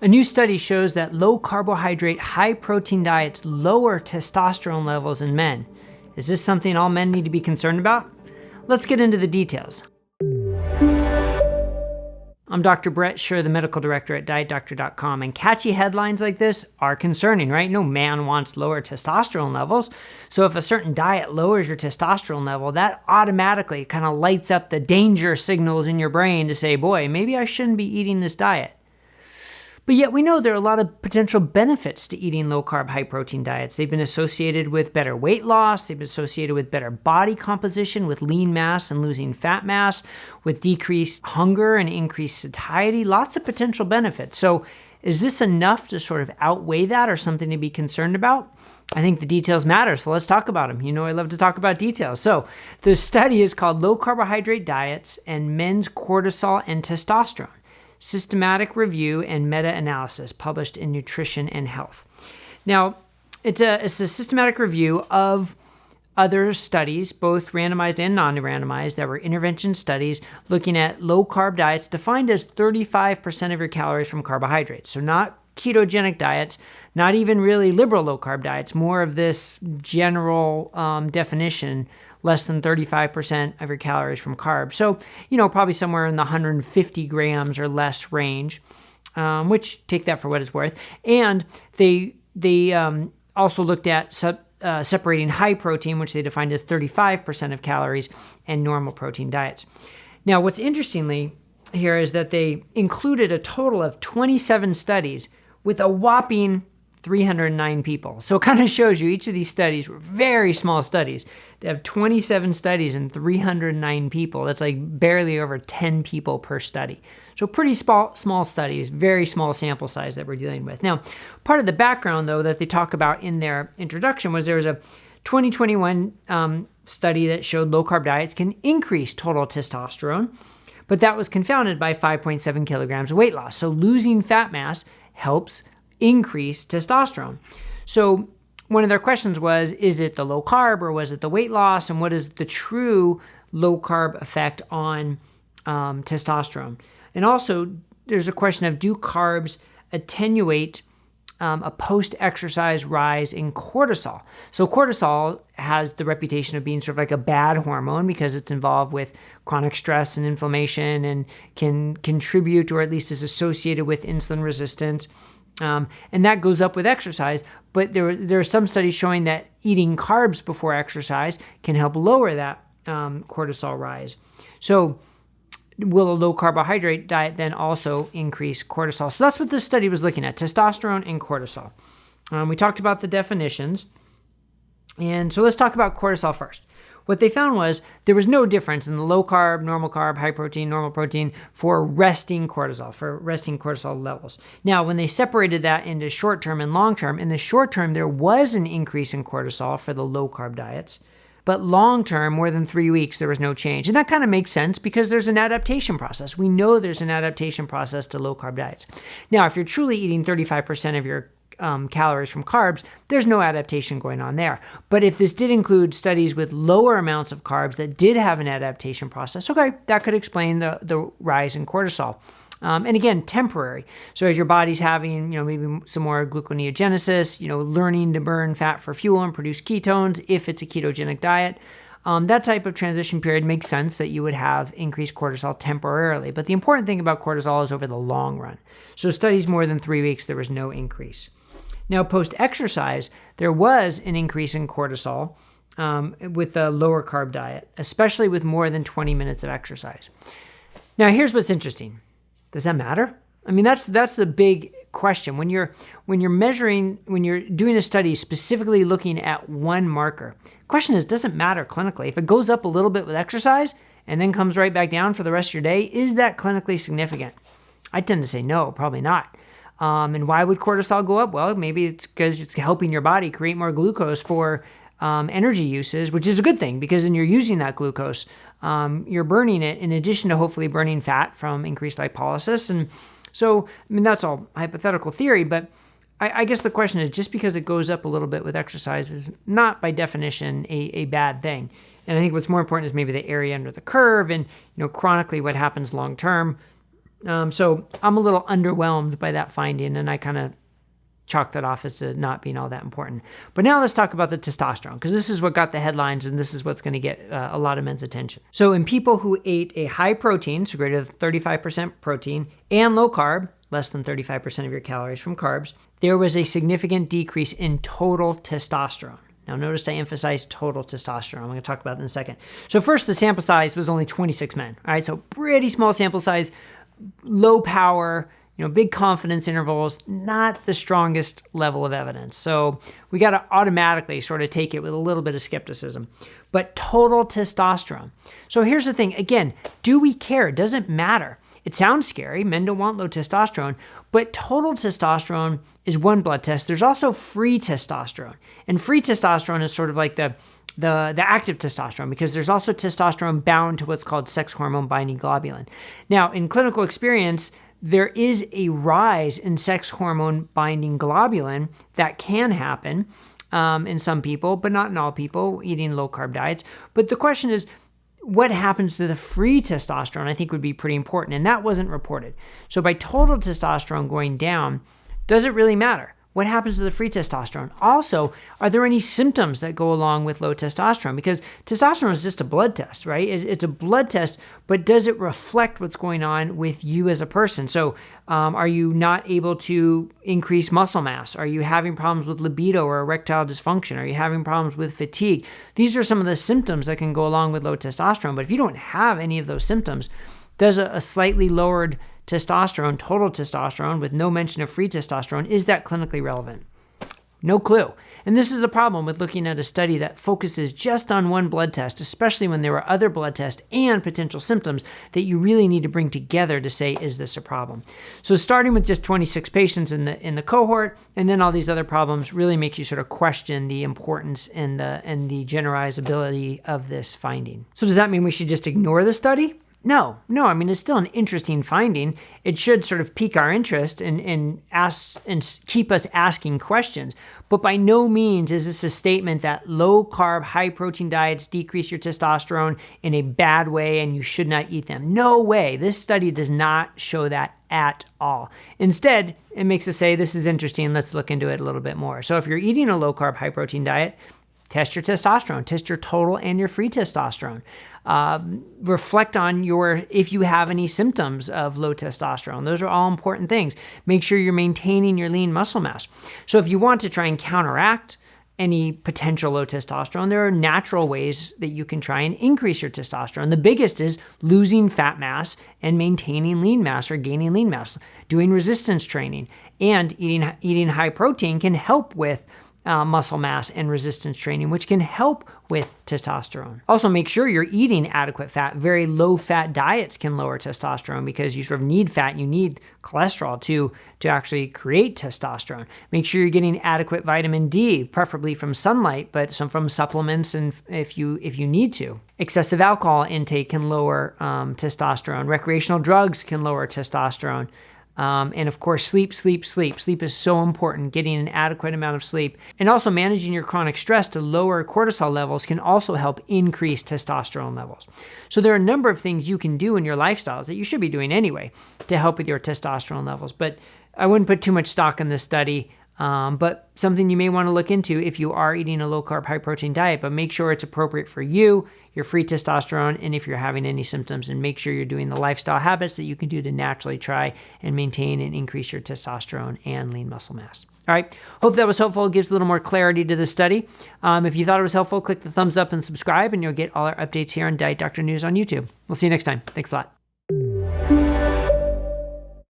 A new study shows that low carbohydrate, high protein diets lower testosterone levels in men. Is this something all men need to be concerned about? Let's get into the details. I'm Dr. Brett Scher, the medical director at DietDoctor.com, and catchy headlines like this are concerning, right? No man wants lower testosterone levels. So if a certain diet lowers your testosterone level, that automatically kind of lights up the danger signals in your brain to say, boy, maybe I shouldn't be eating this diet. But yet we know there are a lot of potential benefits to eating low-carb, high-protein diets. They've been associated with better weight loss. They've been associated with better body composition, with lean mass and losing fat mass, with decreased hunger and increased satiety. Lots of potential benefits. So is this enough to sort of outweigh that or something to be concerned about? I think the details matter, so let's talk about them. You know I love to talk about details. So the study is called Low Carbohydrate Diets and Men's Cortisol and Testosterone. Systematic Review and Meta-Analysis, published in Nutrition and Health. Now, it's a systematic review of other studies, both randomized and non-randomized, that were intervention studies looking at low-carb diets defined as 35% of your calories from carbohydrates. So not ketogenic diets, not even really liberal low-carb diets, more of this general definition, less than 35% of your calories from carbs. So, probably somewhere in the 150 grams or less range, which take that for what it's worth. And they also looked at separating high protein, which they defined as 35% of calories, and normal protein diets. Now, what's interestingly here is that they included a total of 27 studies with a whopping 309 people. So it kind of shows you each of these studies were very small studies. They have 27 studies and 309 people. That's like barely over 10 people per study. So pretty small studies, very small sample size that we're dealing with. Now, part of the background, though, that they talk about in their introduction was there was a 2021 study that showed low-carb diets can increase total testosterone, but that was confounded by 5.7 kilograms of weight loss. So losing fat mass helps increase testosterone. So one of their questions was, is it the low carb or was it the weight loss? And what is the true low carb effect on testosterone? And also there's a question of, do carbs attenuate a post-exercise rise in cortisol? So cortisol has the reputation of being sort of like a bad hormone because it's involved with chronic stress and inflammation and can contribute, or at least is associated with, insulin resistance. And that goes up with exercise, but there are some studies showing that eating carbs before exercise can help lower that cortisol rise. So will a low carbohydrate diet then also increase cortisol? So that's what this study was looking at, testosterone and cortisol. We talked about the definitions. And so let's talk about cortisol first. What they found was there was no difference in the low carb, normal carb, high protein, normal protein for resting cortisol levels. Now, when they separated that into short term and long term, in the short term, there was an increase in cortisol for the low carb diets, but long term, more than 3 weeks, there was no change. And that kind of makes sense because there's an adaptation process. We know there's an adaptation process to low carb diets. Now, if you're truly eating 35% of your calories from carbs, there's no adaptation going on there. But if this did include studies with lower amounts of carbs that did have an adaptation process, okay, that could explain the rise in cortisol. And again, temporary. So as your body's having, maybe some more gluconeogenesis, learning to burn fat for fuel and produce ketones, if it's a ketogenic diet, that type of transition period makes sense that you would have increased cortisol temporarily. But the important thing about cortisol is over the long run. So studies more than 3 weeks, there was no increase. Now, post-exercise, there was an increase in cortisol with the lower carb diet, especially with more than 20 minutes of exercise. Now, here's what's interesting. Does that matter? I mean, that's the big question. When you're doing a study specifically looking at one marker, the question is, does it matter clinically? If it goes up a little bit with exercise and then comes right back down for the rest of your day, is that clinically significant? I tend to say no, probably not. And why would cortisol go up? Well, maybe it's because it's helping your body create more glucose for energy uses, which is a good thing because then you're using that glucose. You're burning it in addition to hopefully burning fat from increased lipolysis. And so, that's all hypothetical theory, but I guess the question is, just because it goes up a little bit with exercise is not by definition a bad thing. And I think what's more important is maybe the area under the curve and, chronically what happens long term. So I'm a little underwhelmed by that finding, and I kind of chalk that off as to not being all that important. But now let's talk about the testosterone, because this is what got the headlines, and this is what's going to get a lot of men's attention. So in people who ate a high protein, so greater than 35% protein, and low carb, less than 35% of your calories from carbs, there was a significant decrease in total testosterone. Now notice I emphasize total testosterone. I'm going to talk about that in a second. So first, the sample size was only 26 men. All right, so pretty small sample size, low power, big confidence intervals, not the strongest level of evidence. So we got to automatically sort of take it with a little bit of skepticism. But total testosterone. So here's the thing. Again, do we care? It doesn't matter. It sounds scary. Men don't want low testosterone. But total testosterone is one blood test. There's also free testosterone. And free testosterone is sort of like the active testosterone, because there's also testosterone bound to what's called sex hormone binding globulin. Now, in clinical experience, there is a rise in sex hormone binding globulin that can happen in some people, but not in all people eating low carb diets. But the question is, what happens to the free testosterone, I think would be pretty important. And that wasn't reported. So by total testosterone going down, does it really matter? What happens to the free testosterone? Also, are there any symptoms that go along with low testosterone? Because testosterone is just a blood test, right? It's a blood test, but does it reflect what's going on with you as a person? So are you not able to increase muscle mass? Are you having problems with libido or erectile dysfunction? Are you having problems with fatigue? These are some of the symptoms that can go along with low testosterone. But if you don't have any of those symptoms, does a slightly lowered testosterone, total testosterone, with no mention of free testosterone, is that clinically relevant? No clue. And this is the problem with looking at a study that focuses just on one blood test, especially when there are other blood tests and potential symptoms that you really need to bring together to say, is this a problem? So starting with just 26 patients in the cohort, and then all these other problems, really makes you sort of question the importance and the generalizability of this finding. So does that mean we should just ignore the study? No. I mean, it's still an interesting finding. It should sort of pique our interest and keep us asking questions. But by no means is this a statement that low carb, high protein diets decrease your testosterone in a bad way and you should not eat them. No way. This study does not show that at all. Instead, it makes us say, this is interesting. Let's look into it a little bit more. So if you're eating a low carb, high protein diet, test your testosterone, test your total and your free testosterone. Reflect on if you have any symptoms of low testosterone. Those are all important things. Make sure you're maintaining your lean muscle mass. So if you want to try and counteract any potential low testosterone, there are natural ways that you can try and increase your testosterone. The biggest is losing fat mass and maintaining lean mass or gaining lean mass. Doing resistance training and eating high protein can help with muscle mass and resistance training, which can help with testosterone. Also, make sure you're eating adequate fat. Very low fat diets can lower testosterone because you sort of need fat. You need cholesterol to actually create testosterone. Make sure you're getting adequate vitamin D, preferably from sunlight, but some from supplements and if you need to. Excessive alcohol intake can lower testosterone. Recreational drugs can lower testosterone. And of course, sleep. Sleep is so important, getting an adequate amount of sleep. And also managing your chronic stress to lower cortisol levels can also help increase testosterone levels. So there are a number of things you can do in your lifestyles that you should be doing anyway to help with your testosterone levels. But I wouldn't put too much stock in this study. But something you may want to look into if you are eating a low-carb, high-protein diet, but make sure it's appropriate for you, your free testosterone, and if you're having any symptoms, and make sure you're doing the lifestyle habits that you can do to naturally try and maintain and increase your testosterone and lean muscle mass. All right, hope that was helpful. It gives a little more clarity to the study. If you thought it was helpful, click the thumbs up and subscribe, and you'll get all our updates here on Diet Doctor News on YouTube. We'll see you next time. Thanks a lot.